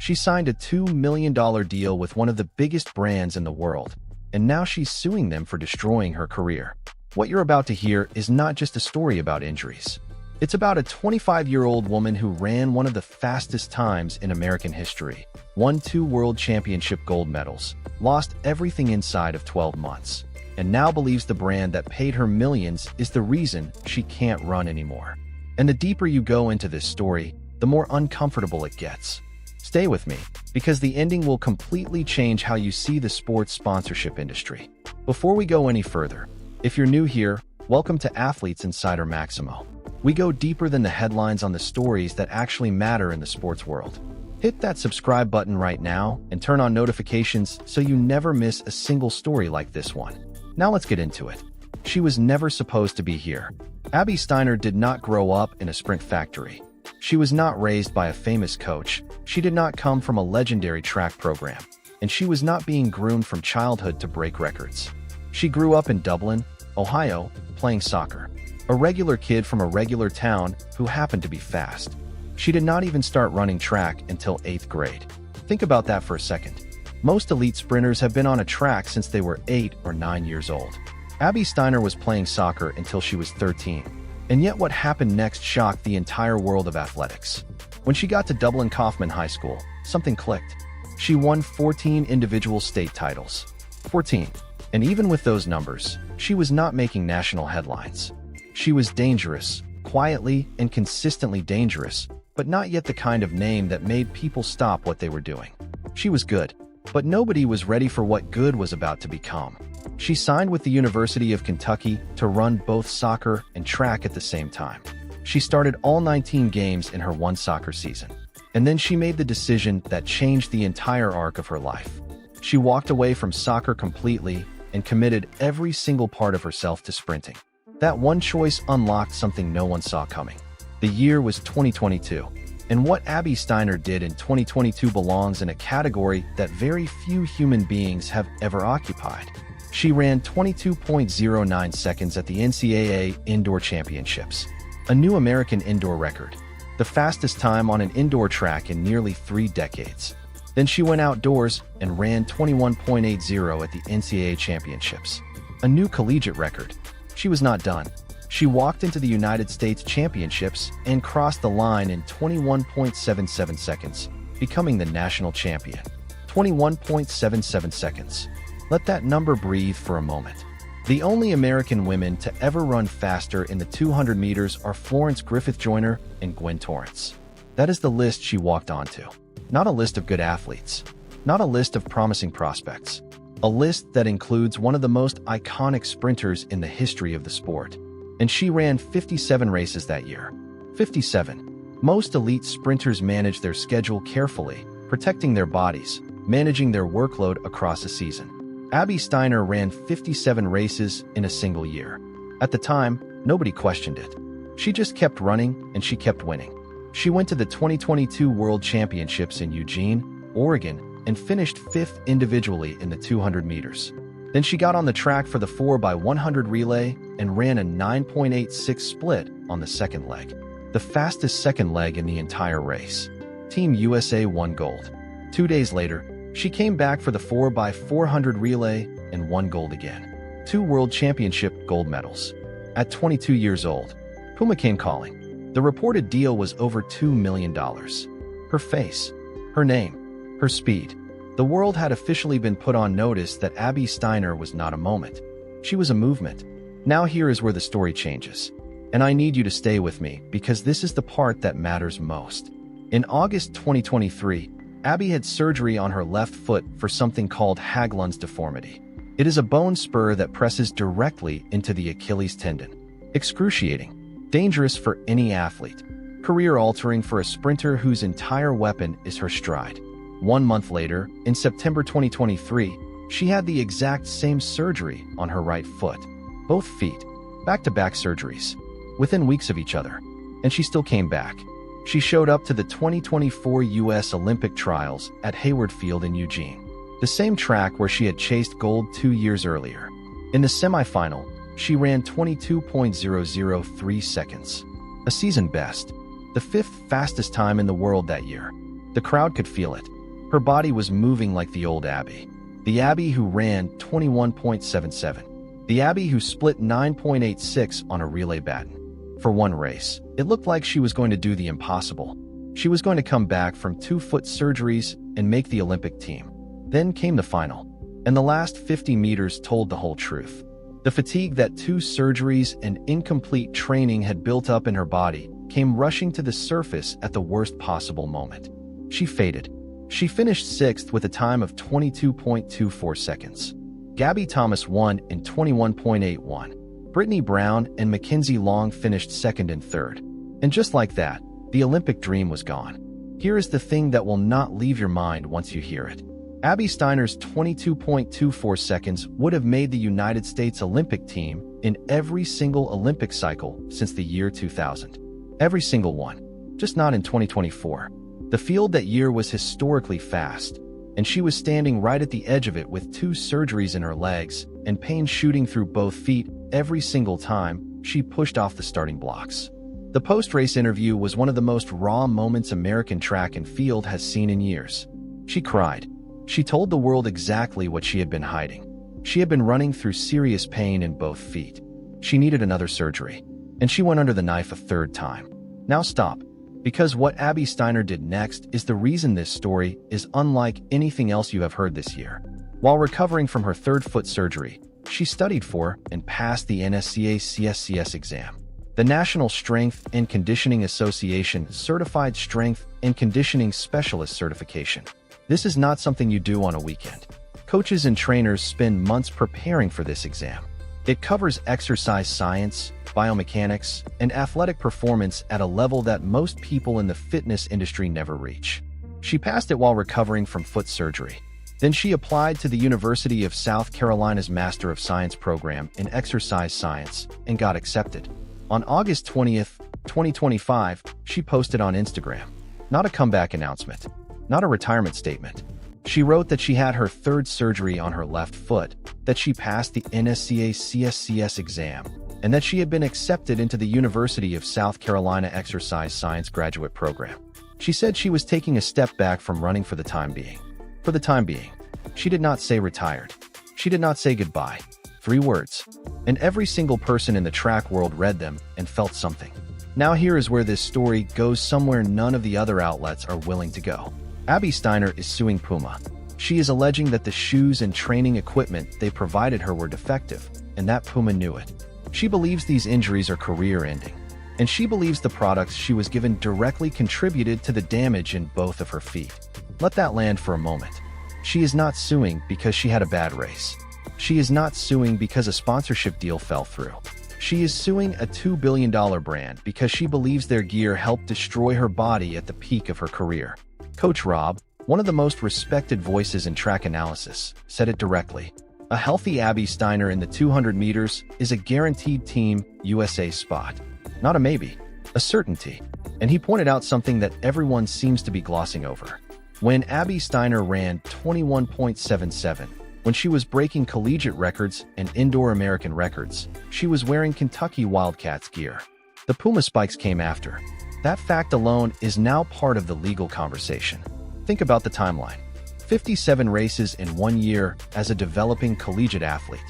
She signed a $2 million deal with one of the biggest brands in the world, and now she's suing them for destroying her career. What you're about to hear is not just a story about injuries. It's about a 25-year-old woman who ran one of the fastest times in American history, won 2 world championship gold medals, lost everything inside of 12 months, and now believes the brand that paid her millions is the reason she can't run anymore. And the deeper you go into this story, the more uncomfortable it gets. Stay with me, because the ending will completely change how you see the sports sponsorship industry. Before we go any further, if you're new here, welcome to Athletes Insider Maximo. We go deeper than the headlines on the stories that actually matter in the sports world. Hit that subscribe button right now and turn on notifications so you never miss a single story like this one. Now let's get into it. She was never supposed to be here. Abby Steiner did not grow up in a sprint factory. She was not raised by a famous coach. She did not come from a legendary track program. And she was not being groomed from childhood to break records. She grew up in Dublin, Ohio, playing soccer. A regular kid from a regular town who happened to be fast. She did not even start running track until 8th grade. Think about that for a second. Most elite sprinters have been on a track since they were 8 or 9 years old. Abby Steiner was playing soccer until she was 13. And yet what happened next shocked the entire world of athletics. When she got to Dublin Kaufman High School, something clicked. She won 14 individual state titles. 14. And even with those numbers, she was not making national headlines. She was dangerous, quietly and consistently dangerous, but not yet the kind of name that made people stop what they were doing. She was good, but nobody was ready for what good was about to become. She signed with the University of Kentucky to run both soccer and track at the same time. She started all 19 games in her one soccer season. And then she made the decision that changed the entire arc of her life. She walked away from soccer completely and committed every single part of herself to sprinting. That one choice unlocked something no one saw coming. The year was 2022, and what Abby Steiner did in 2022 belongs in a category that very few human beings have ever occupied. She ran 22.09 seconds at the NCAA Indoor Championships, a new American indoor record, the fastest time on an indoor track in nearly 3 decades. Then she went outdoors and ran 21.80 at the NCAA Championships, a new collegiate record. She was not done. She walked into the United States Championships and crossed the line in 21.77 seconds, becoming the national champion. 21.77 seconds. Let that number breathe for a moment. The only American women to ever run faster in the 200 meters are Florence Griffith Joyner and Gwen Torrence. That is the list she walked onto. Not a list of good athletes. Not a list of promising prospects. A list that includes one of the most iconic sprinters in the history of the sport. And she ran 57 races that year. 57. Most elite sprinters manage their schedule carefully, protecting their bodies, managing their workload across a season. Abby Steiner ran 57 races in a single year. At the time, nobody questioned it. She just kept running and she kept winning. She went to the 2022 World Championships in Eugene, Oregon, and finished 5th individually in the 200 meters. Then she got on the track for the 4x100 relay and ran a 9.86 split on the second leg, the fastest second leg in the entire race. Team USA won gold. 2 days later, she came back for the 4x400 relay and won gold again. 2 World Championship gold medals. At 22 years old, Puma came calling. The reported deal was over $2 million. Her face, her name, her speed. The world had officially been put on notice that Abby Steiner was not a moment. She was a movement. Now here is where the story changes. And I need you to stay with me because this is the part that matters most. In August 2023, Abby had surgery on her left foot for something called Haglund's deformity. It is a bone spur that presses directly into the Achilles tendon. Excruciating. Dangerous for any athlete. Career-altering for a sprinter whose entire weapon is her stride. 1 month later, in September 2023, she had the exact same surgery on her right foot. Both feet. Back-to-back surgeries. Within weeks of each other. And she still came back. She showed up to the 2024 U.S. Olympic trials at Hayward Field in Eugene, the same track where she had chased gold 2 years earlier. In the semifinal, she ran 22.003 seconds, a season best, the 5th fastest time in the world that year. The crowd could feel it. Her body was moving like the old Abby. The Abby who ran 21.77. The Abby who split 9.86 on a relay baton. For one race, it looked like she was going to do the impossible. She was going to come back from 2-foot surgeries and make the Olympic team. Then came the final, and the last 50 meters told the whole truth. The fatigue that 2 surgeries and incomplete training had built up in her body came rushing to the surface at the worst possible moment. She faded. She finished 6th with a time of 22.24 seconds. Gabby Thomas won in 21.81. Brittany Brown and Mackenzie Long finished 2nd and 3rd. And just like that, the Olympic dream was gone. Here is the thing that will not leave your mind once you hear it. Abby Steiner's 22.24 seconds would have made the United States Olympic team in every single Olympic cycle since the year 2000. Every single one. Just not in 2024. The field that year was historically fast, and she was standing right at the edge of it with 2 surgeries in her legs and pain shooting through both feet every single time she pushed off the starting blocks. The post-race interview was one of the most raw moments American track and field has seen in years. She cried. She told the world exactly what she had been hiding. She had been running through serious pain in both feet. She needed another surgery, and she went under the knife a 3rd time. Now stop, because what Abby Steiner did next is the reason this story is unlike anything else you have heard this year. While recovering from her 3rd foot surgery, she studied for and passed the NSCA CSCS exam. The National Strength and Conditioning Association Certified Strength and Conditioning Specialist certification. This is not something you do on a weekend. Coaches and trainers spend months preparing for this exam. It covers exercise science, biomechanics, and athletic performance at a level that most people in the fitness industry never reach. She passed it while recovering from foot surgery. Then she applied to the University of South Carolina's Master of Science program in exercise science and got accepted. On August 20th, 2025, she posted on Instagram. Not a comeback announcement. Not a retirement statement. She wrote that she had her 3rd surgery on her left foot, that she passed the NSCA CSCS exam, and that she had been accepted into the University of South Carolina Exercise Science graduate program. She said she was taking a step back from running for the time being. For the time being. She did not say retired. She did not say goodbye. 3 words. And every single person in the track world read them and felt something. Now here is where this story goes somewhere none of the other outlets are willing to go. Abby Steiner is suing Puma. She is alleging that the shoes and training equipment they provided her were defective, and that Puma knew it. She believes these injuries are career-ending, and she believes the products she was given directly contributed to the damage in both of her feet. Let that land for a moment. She is not suing because she had a bad race. She is not suing because a sponsorship deal fell through. She is suing a $2 billion brand because she believes their gear helped destroy her body at the peak of her career. Coach Rob, one of the most respected voices in track analysis, said it directly. A healthy Abby Steiner in the 200 meters is a guaranteed Team USA spot. Not a maybe, a certainty. And he pointed out something that everyone seems to be glossing over. When Abby Steiner ran 21.77, when she was breaking collegiate records and indoor American records, she was wearing Kentucky Wildcats gear. The Puma spikes came after. That fact alone is now part of the legal conversation. Think about the timeline. 57 races in 1 year as a developing collegiate athlete.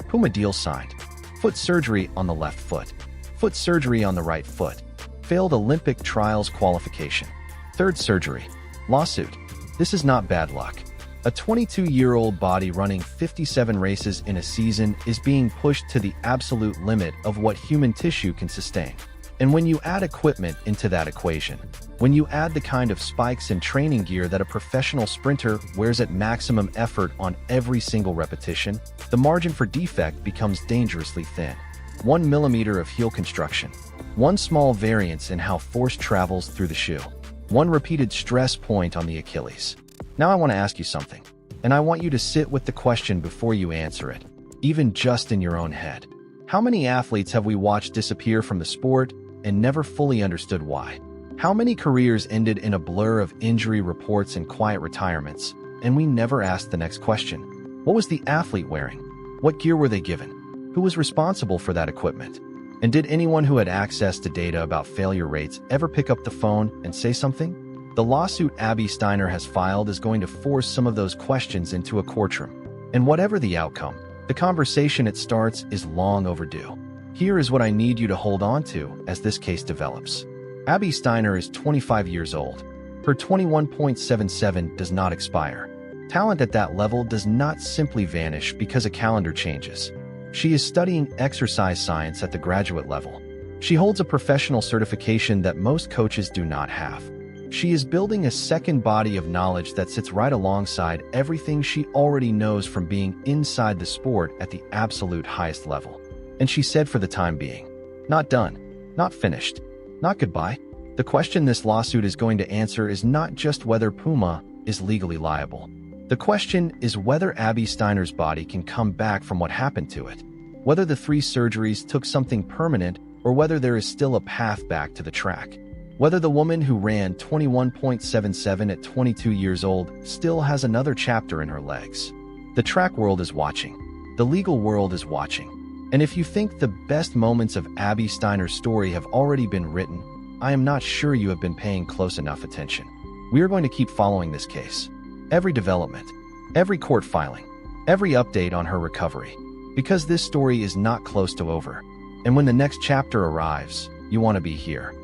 Puma deal signed. Foot surgery on the left foot. Foot surgery on the right foot. Failed Olympic trials qualification. 3rd surgery. Lawsuit. This is not bad luck. A 22-year-old body running 57 races in a season is being pushed to the absolute limit of what human tissue can sustain. And when you add equipment into that equation, when you add the kind of spikes and training gear that a professional sprinter wears at maximum effort on every single repetition, the margin for defect becomes dangerously thin. 1 millimeter of heel construction. One small variance in how force travels through the shoe. One repeated stress point on the Achilles. Now I want to ask you something, and I want you to sit with the question before you answer it, even just in your own head. How many athletes have we watched disappear from the sport and never fully understood why? How many careers ended in a blur of injury reports and quiet retirements, and we never asked the next question? What was the athlete wearing? What gear were they given? Who was responsible for that equipment? And did anyone who had access to data about failure rates ever pick up the phone and say something? The lawsuit Abby Steiner has filed is going to force some of those questions into a courtroom. And whatever the outcome, the conversation it starts is long overdue. Here is what I need you to hold on to as this case develops. Abby Steiner is 25 years old. Her 21.77 does not expire. Talent at that level does not simply vanish because a calendar changes. She is studying exercise science at the graduate level. She holds a professional certification that most coaches do not have. She is building a second body of knowledge that sits right alongside everything she already knows from being inside the sport at the absolute highest level. And she said for the time being, not done, not finished, not goodbye. The question this lawsuit is going to answer is not just whether Puma is legally liable. The question is whether Abby Steiner's body can come back from what happened to it, whether the 3 surgeries took something permanent or whether there is still a path back to the track. Whether the woman who ran 21.77 at 22 years old still has another chapter in her legs. The track world is watching. The legal world is watching. And if you think the best moments of Abby Steiner's story have already been written, I am not sure you have been paying close enough attention. We are going to keep following this case. Every development, every court filing, every update on her recovery. Because this story is not close to over. And when the next chapter arrives, you want to be here.